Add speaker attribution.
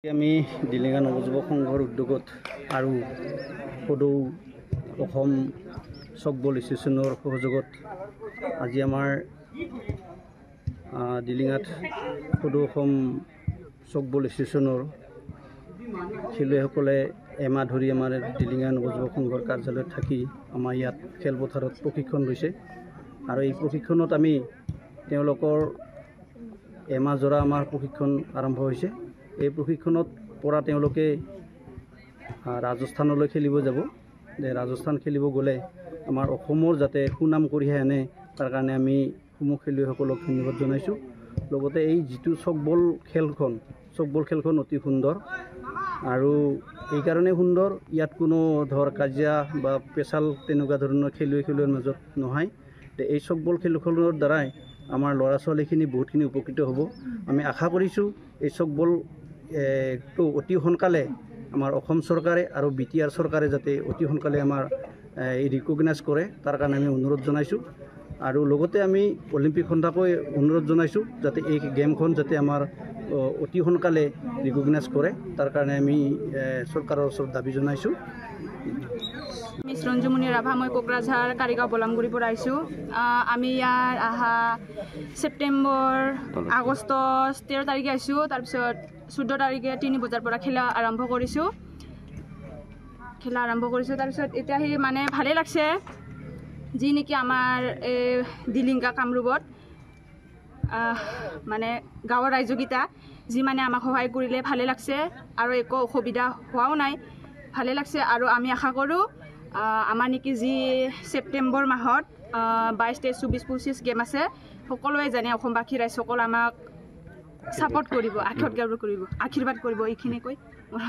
Speaker 1: আমি ডিলিঙা নৱযুৱক সংঘৰ উদ্যোগত আৰু সদৌ অসম চকবল এছ'চিয়েশ্যনৰ সহযোগত আজি আমাৰ ডিলিঙাত সদৌ অসম চকবল এছ'চিয়েশ্যনৰ খেলুৱৈসকলে এমাহ ধৰি আমাৰ ডিলিঙা নৱযুৱক সংঘৰ কাৰ্যালয়ত থাকি আমাৰ ইয়াত খেলপথাৰত প্ৰশিক্ষণ লৈছে আৰু এই প্ৰশিক্ষণত আমি তেওঁলোকৰ এমাহ জোৰা আমাৰ প্ৰশিক্ষণ আৰম্ভ হৈছে। এই প্ৰশিক্ষণত পৰা তেওঁলোকে ৰাজস্থানলৈ খেলিব যাব। ৰাজস্থান খেলিব গ'লে আমাৰ অসমৰ যাতে সুনাম কঢ়িয়াই আনে তাৰ কাৰণে আমি সমূহ খেলুৱৈসকলক ধন্যবাদ জনাইছোঁ। লগতে এই যিটো চকবল খেলখন অতি সুন্দৰ আৰু এইকাৰণে সুন্দৰ, ইয়াত কোনো কাজিয়া বা পেচাল তেনেকুৱা ধৰণৰ খেলুৱৈৰ মাজত নহয়। এই চকবল খেলখনৰ দ্বাৰাই আমাৰ ল'ৰা ছোৱালীখিনি বহুতখিনি উপকৃত হ'ব। আমি আশা কৰিছোঁ এই চকবল অতি সোনকালে আমাৰ অসম চৰকাৰে আৰু BTR চৰকাৰে যাতে অতি সোনকালে আমাৰ এই ৰিকগনাইজ কৰে তাৰ কাৰণে আমি অনুৰোধ জনাইছোঁ। আৰু লগতে আমি অলিম্পিক সন্থাকৈ অনুৰোধ জনাইছোঁ যাতে এই গেমখন যাতে আমাৰ অতি সোনকালে ৰিকগনাইজ কৰে তাৰ কাৰণে আমি চৰকাৰৰ ওচৰত দাবী জনাইছোঁ।
Speaker 2: মিছ ৰঞ্জুমণি ৰাভা, মই কোকৰাঝাৰ কাৰিগাঁও বলামগুৰিৰ পৰা আহিছোঁ। আমি ইয়াৰ ছেপ্টেম্বৰ আগষ্ট 13 তাৰিখে আহিছোঁ। তাৰপিছত 14 তাৰিখে 3 বজাৰ পৰা খেলা আৰম্ভ কৰিছোঁ। তাৰপিছত এতিয়া সেই মানে ভালেই লাগছে, যি নেকি আমাৰ ডিলিঙা কামৰূপত মানে গাঁৱৰ ৰাইজকেইটা যি মানে আমাক সহায় কৰিলে ভালে লাগছে আৰু একো অসুবিধা হোৱাও নাই, ভালে লাগছে। আৰু আমি আশা কৰোঁ আমাৰ নেকি যি ছেপ্টেম্বৰ মাহত 22, 23, 24, 25 গেম আছে, সকলোৱে জানে অসমবাসী ৰাইজসকল আমাক ছাপৰ্ট কৰিব, আশীৰ্বাদ কৰিব। এইখিনি কৈ মোৰ